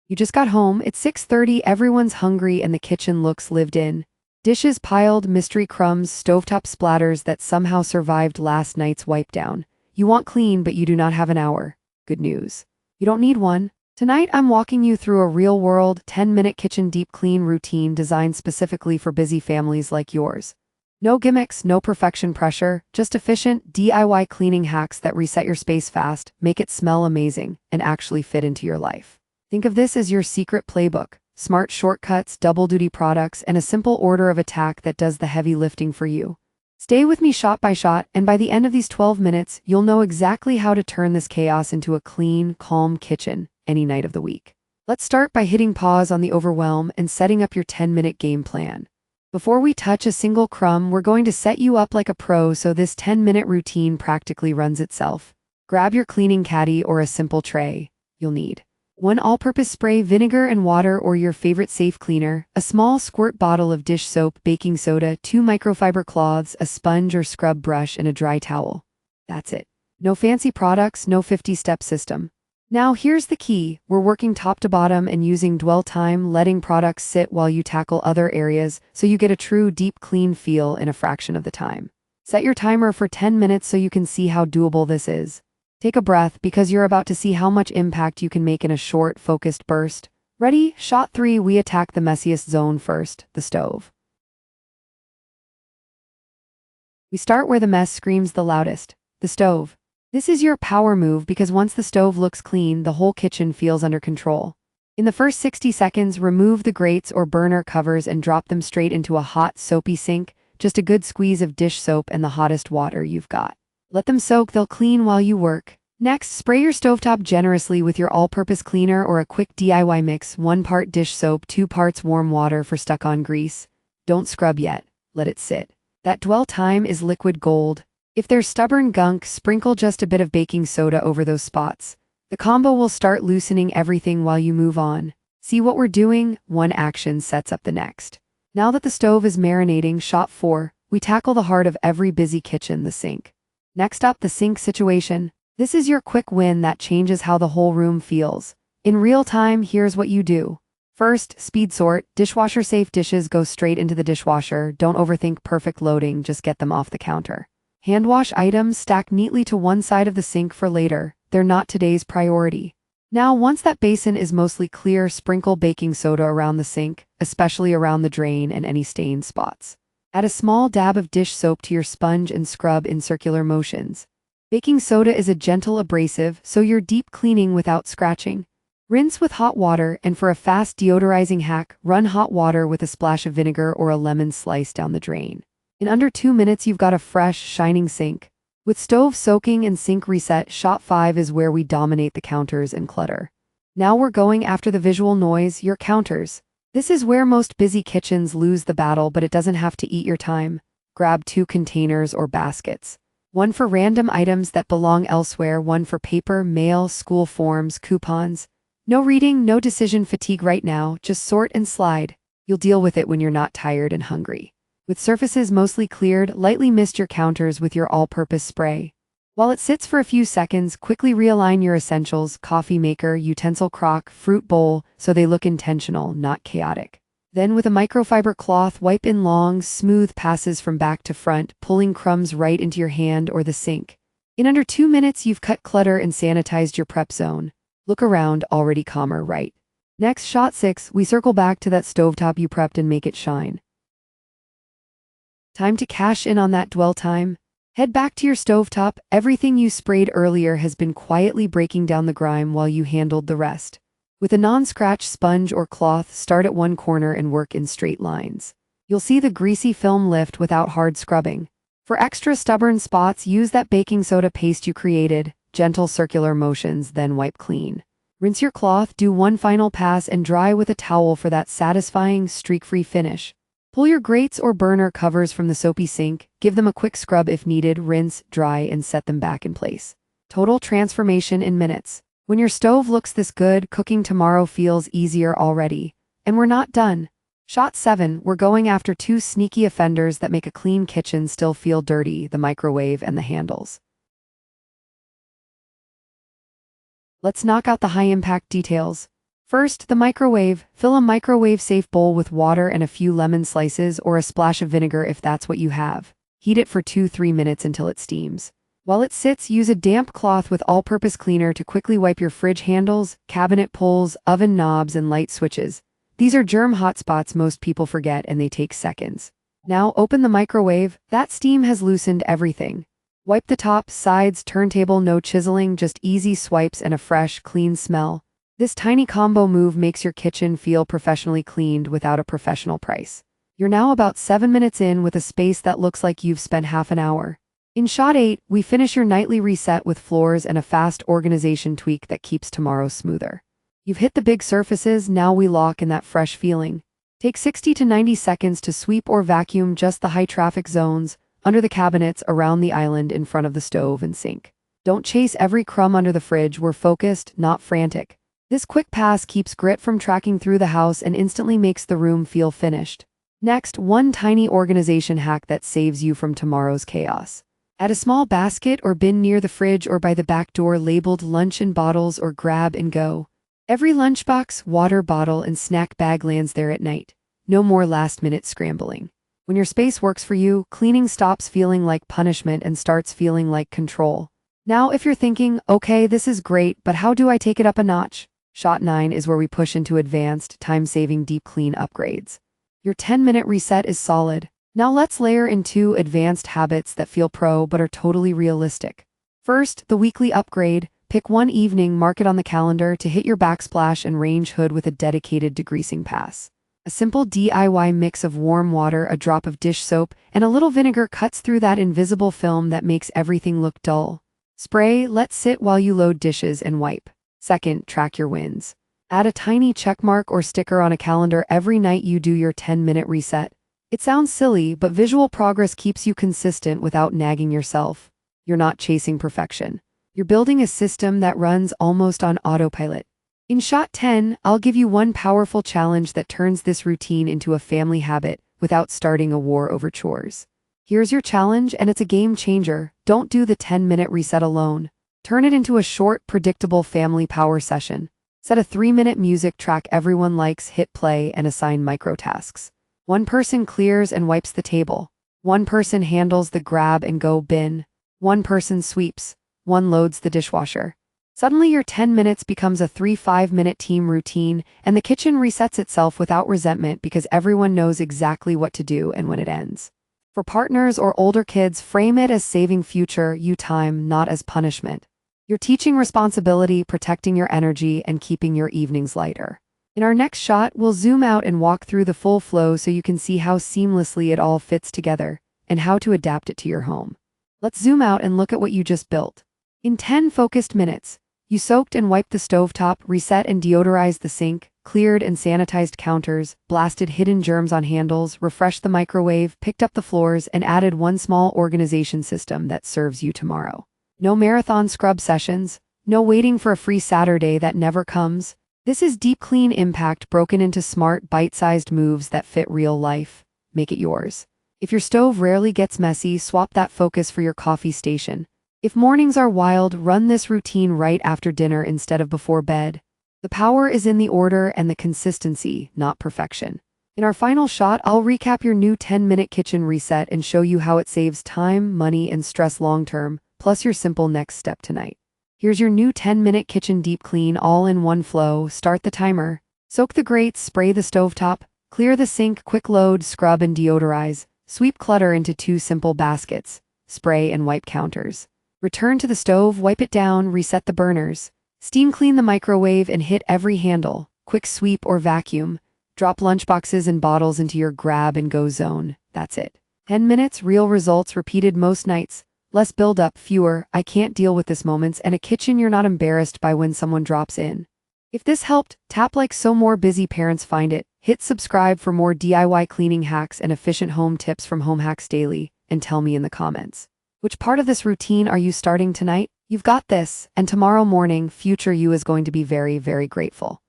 You just got home, it's 6:30, everyone's hungry and the kitchen looks lived in. Dishes piled, mystery crumbs, stovetop splatters that somehow survived last night's wipe down. You want clean, but you do not have an hour. Good news. You don't need one. Tonight I'm walking you through a real-world, 10-minute kitchen deep clean routine designed specifically for busy families like yours. No gimmicks, no perfection pressure, just efficient DIY cleaning hacks that reset your space fast, make it smell amazing, and actually fit into your life. Think of this as your secret playbook: smart shortcuts, double-duty products, and a simple order of attack that does the heavy lifting for you. Stay with me shot by shot, and by the end of these 12 minutes, you'll know exactly how to turn this chaos into a clean, calm kitchen any night of the week. Let's start by hitting pause on the overwhelm and setting up your 10-minute game plan. Before we touch a single crumb, we're going to set you up like a pro so this 10-minute routine practically runs itself. Grab your cleaning caddy or a simple tray. You'll need 1 all-purpose spray, vinegar and water or your favorite safe cleaner, a small squirt bottle of dish soap, baking soda, 2 microfiber cloths, a sponge or scrub brush, and a dry towel. That's it. No fancy products, no 50-step system. Now here's the key: we're working top to bottom and using dwell time, letting products sit while you tackle other areas so you get a true deep clean feel in a fraction of the time. Set your timer for 10 minutes so you can see how doable this is. Take a breath because you're about to see how much impact you can make in a short, focused burst. Ready? Shot 3, we attack the messiest zone first, the stove. We start where the mess screams the loudest, the stove. This is your power move because once the stove looks clean, the whole kitchen feels under control. In the first 60 seconds, remove the grates or burner covers and drop them straight into a hot, soapy sink, just a good squeeze of dish soap and the hottest water you've got. Let them soak, they'll clean while you work. Next, spray your stovetop generously with your all-purpose cleaner or a quick DIY mix: 1 part dish soap, 2 parts warm water for stuck-on grease. Don't scrub yet, let it sit. That dwell time is liquid gold. If there's stubborn gunk, sprinkle just a bit of baking soda over those spots. The combo will start loosening everything while you move on. See what we're doing? One action sets up the next. Now that the stove is marinating, shot 4, we tackle the heart of every busy kitchen, the sink. Next up, the sink situation. This is your quick win that changes how the whole room feels. In real time, here's what you do. First, speed sort. Dishwasher safe dishes go straight into the dishwasher. Don't overthink perfect loading, just get them off the counter. Hand wash items stack neatly to one side of the sink for later. They're not today's priority. Now, once that basin is mostly clear, sprinkle baking soda around the sink, especially around the drain and any stained spots. Add a small dab of dish soap to your sponge and scrub in circular motions. Baking soda is a gentle abrasive, so you're deep cleaning without scratching. Rinse with hot water, and for a fast deodorizing hack, run hot water with a splash of vinegar or a lemon slice down the drain. In under 2 minutes, you've got a fresh, shining sink. With stove soaking and sink reset, shot 5 is where we dominate the counters and clutter. Now we're going after the visual noise, your counters. This is where most busy kitchens lose the battle, but it doesn't have to eat your time. Grab 2 containers or baskets. 1 for random items that belong elsewhere, 1 for paper, mail, school forms, coupons. No reading, no decision fatigue right now, just sort and slide. You'll deal with it when you're not tired and hungry. With surfaces mostly cleared, lightly mist your counters with your all-purpose spray. While it sits for a few seconds, quickly realign your essentials: coffee maker, utensil crock, fruit bowl, so they look intentional, not chaotic. Then with a microfiber cloth, wipe in long, smooth passes from back to front, pulling crumbs right into your hand or the sink. In under 2 minutes, you've cut clutter and sanitized your prep zone. Look around, already calmer, right? Next, shot 6, we circle back to that stovetop you prepped and make it shine. Time to cash in on that dwell time. Head back to your stovetop. Everything you sprayed earlier has been quietly breaking down the grime while you handled the rest. With a non-scratch sponge or cloth, start at one corner and work in straight lines. You'll see the greasy film lift without hard scrubbing. For extra stubborn spots, use that baking soda paste you created. Gentle circular motions, then wipe clean. Rinse your cloth, do one final pass, and dry with a towel for that satisfying, streak-free finish. Pull your grates or burner covers from the soapy sink, give them a quick scrub if needed, rinse, dry, and set them back in place. Total transformation in minutes. When your stove looks this good, cooking tomorrow feels easier already. And we're not done. Shot 7, we're going after 2 sneaky offenders that make a clean kitchen still feel dirty: the microwave and the handles. Let's knock out the high-impact details. First, the microwave. Fill a microwave-safe bowl with water and a few lemon slices or a splash of vinegar if that's what you have. Heat it for 2–3 minutes until it steams. While it sits, use a damp cloth with all-purpose cleaner to quickly wipe your fridge handles, cabinet pulls, oven knobs, and light switches. These are germ hotspots most people forget, and they take seconds. Now open the microwave. That steam has loosened everything. Wipe the top, sides, turntable, no chiseling, just easy swipes and a fresh, clean smell. This tiny combo move makes your kitchen feel professionally cleaned without a professional price. You're now about 7 minutes in with a space that looks like you've spent half an hour. In shot 8, we finish your nightly reset with floors and a fast organization tweak that keeps tomorrow smoother. You've hit the big surfaces, now we lock in that fresh feeling. Take 60 to 90 seconds to sweep or vacuum just the high traffic zones, under the cabinets, around the island, in front of the stove and sink. Don't chase every crumb under the fridge, we're focused, not frantic. This quick pass keeps grit from tracking through the house and instantly makes the room feel finished. Next, one tiny organization hack that saves you from tomorrow's chaos. Add a small basket or bin near the fridge or by the back door labeled lunch and bottles or grab and go. Every lunchbox, water bottle, and snack bag lands there at night. No more last-minute scrambling. When your space works for you, cleaning stops feeling like punishment and starts feeling like control. Now, if you're thinking, okay, this is great, but how do I take it up a notch? Shot 9 is where we push into advanced, time-saving deep clean upgrades. Your 10-minute reset is solid. Now let's layer in 2 advanced habits that feel pro but are totally realistic. First, the weekly upgrade. Pick one evening, mark it on the calendar to hit your backsplash and range hood with a dedicated degreasing pass. A simple DIY mix of warm water, a drop of dish soap, and a little vinegar cuts through that invisible film that makes everything look dull. Spray, let sit while you load dishes, and wipe. Second, track your wins. Add a tiny checkmark or sticker on a calendar every night you do your 10-minute reset. It sounds silly, but visual progress keeps you consistent without nagging yourself. You're not chasing perfection. You're building a system that runs almost on autopilot. In shot 10, I'll give you one powerful challenge that turns this routine into a family habit without starting a war over chores. Here's your challenge, and it's a game changer. Don't do the 10-minute reset alone. Turn it into a short, predictable family power session. Set a 3-minute music track everyone likes, hit play, and assign microtasks. One person clears and wipes the table. One person handles the grab-and-go bin. One person sweeps. One loads the dishwasher. Suddenly your 10 minutes becomes a 3–5-minute team routine, and the kitchen resets itself without resentment because everyone knows exactly what to do and when it ends. For partners or older kids, frame it as saving future you time, not as punishment. You're teaching responsibility, protecting your energy, and keeping your evenings lighter. In our next shot, we'll zoom out and walk through the full flow so you can see how seamlessly it all fits together and how to adapt it to your home. Let's zoom out and look at what you just built. In 10 focused minutes, you soaked and wiped the stovetop, reset and deodorized the sink, cleared and sanitized counters, blasted hidden germs on handles, refreshed the microwave, picked up the floors, and added one small organization system that serves you tomorrow. No marathon scrub sessions, no waiting for a free Saturday that never comes. This is deep clean impact broken into smart, bite-sized moves that fit real life. Make it yours. If your stove rarely gets messy, swap that focus for your coffee station. If mornings are wild, run this routine right after dinner instead of before bed. The power is in the order and the consistency, not perfection. In our final shot, I'll recap your new 10-minute kitchen reset and show you how it saves time, money, and stress long-term, plus your simple next step tonight. Here's your new 10-minute kitchen deep clean all in one flow. Start the timer. Soak the grates, spray the stovetop, clear the sink, quick load, scrub and deodorize. Sweep clutter into 2 simple baskets. Spray and wipe counters. Return to the stove, wipe it down, reset the burners. Steam clean the microwave and hit every handle. Quick sweep or vacuum. Drop lunchboxes and bottles into your grab-and-go zone. That's it. 10 minutes, real results repeated most nights. Less build-up, fewer, I can't deal with this moments, and a kitchen you're not embarrassed by when someone drops in. If this helped, tap like so more busy parents find it. Hit subscribe for more DIY cleaning hacks and efficient home tips from Home Hacks Daily, and tell me in the comments. Which part of this routine are you starting tonight? You've got this, and tomorrow morning, future you is going to be very, very grateful.